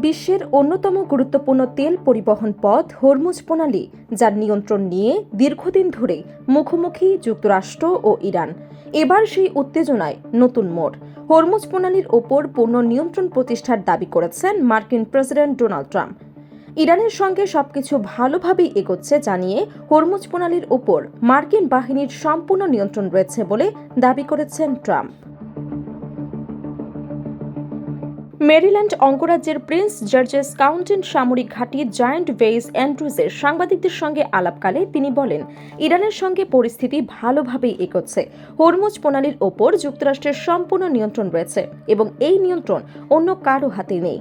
বিশ্বের অন্যতম গুরুত্বপূর্ণ তেল পরিবহন পথ হরমুজ প্রণালী, যার নিয়ন্ত্রণ নিয়ে দীর্ঘদিন ধরে মুখোমুখি যুক্তরাষ্ট্র ও ইরান। এবার সেই উত্তেজনায় নতুন মোড়। হরমুজ প্রণালীর ওপর পূর্ণ নিয়ন্ত্রণ প্রতিষ্ঠার দাবি করেছেন মার্কিন প্রেসিডেন্ট ডোনাল্ড ট্রাম্প। ইরানের সঙ্গে সবকিছু ভালোভাবেই এগোচ্ছে জানিয়ে হরমুজ প্রণালীর ওপর মার্কিন বাহিনীর সম্পূর্ণ নিয়ন্ত্রণ রয়েছে বলে দাবি করেছেন ট্রাম্প। মেরিল্যান্ড অঙ্গরাজ্যের প্রিন্স জর্জেস কাউন্টির সামরিক ঘাঁটি জায়ান্ট বেইস অ্যান্ড্রুজের সাংবাদিকদের সঙ্গে আলাপকালে তিনি বলেন, ইরানের সঙ্গে পরিস্থিতি ভালোভাবেই এগোচ্ছে। হরমুজ প্রণালীর ওপর যুক্তরাষ্ট্রের সম্পূর্ণ নিয়ন্ত্রণ রয়েছে এবং এই নিয়ন্ত্রণ অন্য কারো হাতে নেই।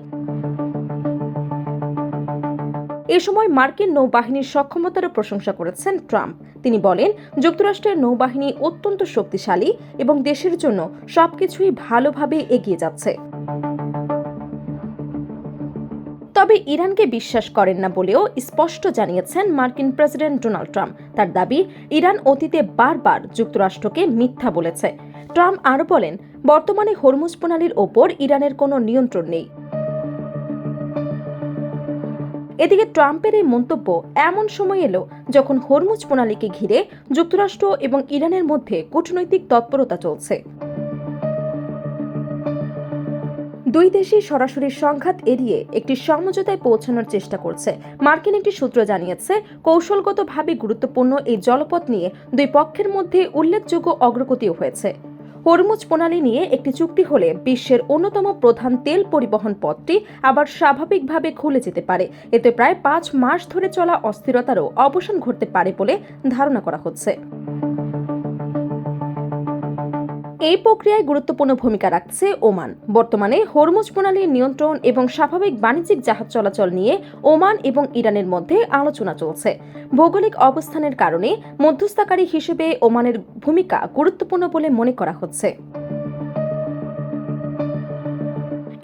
এ সময় মার্কিন নৌবাহিনীর সক্ষমতারও প্রশংসা করেছেন ট্রাম্প। তিনি বলেন, যুক্তরাষ্ট্রের নৌবাহিনী অত্যন্ত শক্তিশালী এবং দেশের জন্য সবকিছুই ভালোভাবে এগিয়ে যাচ্ছে। তবে ইরানকে বিশ্বাস করেন না বলেও স্পষ্ট জানিয়েছেন মার্কিন প্রেসিডেন্ট ডোনাল্ড ট্রাম্প। তার দাবি, ইরান অতীতে বারবার যুক্তরাষ্ট্রকে মিথ্যা বলেছে। ট্রাম্প আরও বলেন, বর্তমানে হরমুজ প্রণালীর ওপর ইরানের কোনো নিয়ন্ত্রণ নেই। এদিকে ট্রাম্পের এই মন্তব্য এমন সময় এলো যখন হরমুজ প্রণালীকে ঘিরে যুক্তরাষ্ট্র এবং ইরানের মধ্যে কূটনৈতিক তৎপরতা চলছে। দুই দেশই সরাসরি সংঘাত এড়িয়ে একটি সমঝোতায় পৌঁছানোর চেষ্টা করছে। মার্কিন একটি সূত্র জানিয়েছে, কৌশলগতভাবে গুরুত্বপূর্ণ এই জলপথ নিয়ে দুই পক্ষের মধ্যে উল্লেখযোগ্য অগ্রগতিও হয়েছে। হরমুজ প্রণালী নিয়ে একটি চুক্তি হলে বিশ্বের অন্যতম প্রধান তেল পরিবহন পথটি আবার স্বাভাবিকভাবে খুলে যেতে পারে। এতে প্রায় 5 মাস ধরে চলা অস্থিরতারও অবসান ঘটতে পারে বলে ধারণা করা হচ্ছে। এই প্রক্রিয়ায় গুরুত্বপূর্ণ ভূমিকা রাখছে ওমান। বর্তমানে হরমুজ প্রণালীর নিয়ন্ত্রণ এবং স্বাভাবিক বাণিজ্যিক জাহাজ চলাচল নিয়ে ওমান এবং ইরানের মধ্যে আলোচনা চলছে। ভৌগোলিক অবস্থানের কারণে মধ্যস্থতাকারী হিসেবে ওমানের ভূমিকা গুরুত্বপূর্ণ বলে মনে করা হচ্ছে।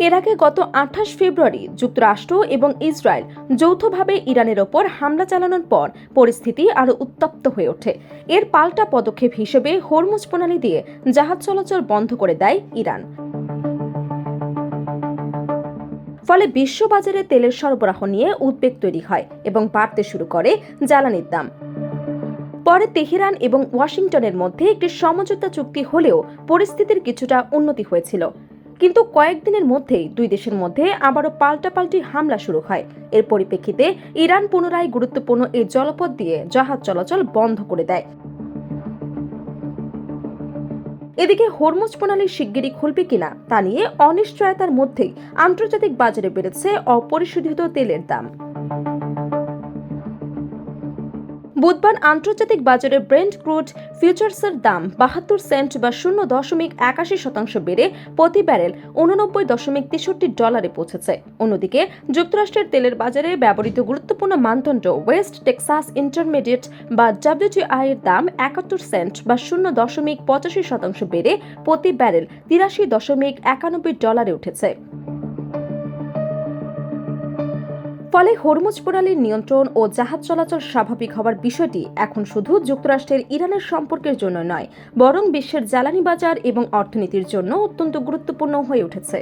এর আগে গত 28 ফেব্রুয়ারি যুক্তরাষ্ট্র এবং ইসরায়েল যৌথভাবে ইরানের ওপর হামলা চালানোর পর পরিস্থিতি আরও উত্তপ্ত হয়ে ওঠে। এর পাল্টা পদক্ষেপ হিসেবে হরমুজ প্রণালী দিয়ে জাহাজ চলাচল বন্ধ করে দেয় ইরান। ফলে বিশ্ববাজারে তেলের সরবরাহ নিয়ে উদ্বেগ তৈরি হয় এবং বাড়তে শুরু করে জ্বালানির দাম। পরে তেহরান এবং ওয়াশিংটনের মধ্যে একটি সমঝোতা চুক্তি হলেও পরিস্থিতির কিছুটা উন্নতি হয়েছিল। কিন্তু কয়েকদিনের মধ্যেই দুই দেশের মধ্যে আবারও পাল্টাপাল্টি হামলা শুরু হয়। এর পরিপ্রেক্ষিতে ইরান পুনরায় গুরুত্বপূর্ণ এই জলপথ দিয়ে জাহাজ চলাচল বন্ধ করে দেয়। এদিকে হরমুজ প্রণালী শিগগিরই খুলবে কিনা তা নিয়ে অনিশ্চয়তার মধ্যেই আন্তর্জাতিক বাজারে বেড়েছে অপরিশোধিত তেলের দাম। বুধবার আন্তর্জাতিক বাজারে ব্রেন্ট ক্রুড ফিউচার্সের দাম 72 সেন্ট বা 0.81% বেড়ে প্রতি ব্যারেল $89.63 পৌঁছেছে। অন্যদিকে যুক্তরাষ্ট্রের তেলের বাজারে ব্যবহৃত গুরুত্বপূর্ণ মানদণ্ড ওয়েস্ট টেক্সাস ইন্টারমিডিয়েট বা WTI এর দাম 71 সেন্ট বা 0.85% বেড়ে প্রতি ব্যারেল $83.91 উঠেছে। ফলে হরমুজ প্রণালীর নিয়ন্ত্রণ ও জাহাজ চলাচল স্বাভাবিক হওয়ার বিষয়টি এখন শুধু যুক্তরাষ্ট্রের ইরানের সম্পর্কের জন্য নয়, বরং বিশ্বের জ্বালানি বাজার এবং অর্থনীতির জন্য অত্যন্ত গুরুত্বপূর্ণ হয়ে উঠেছে।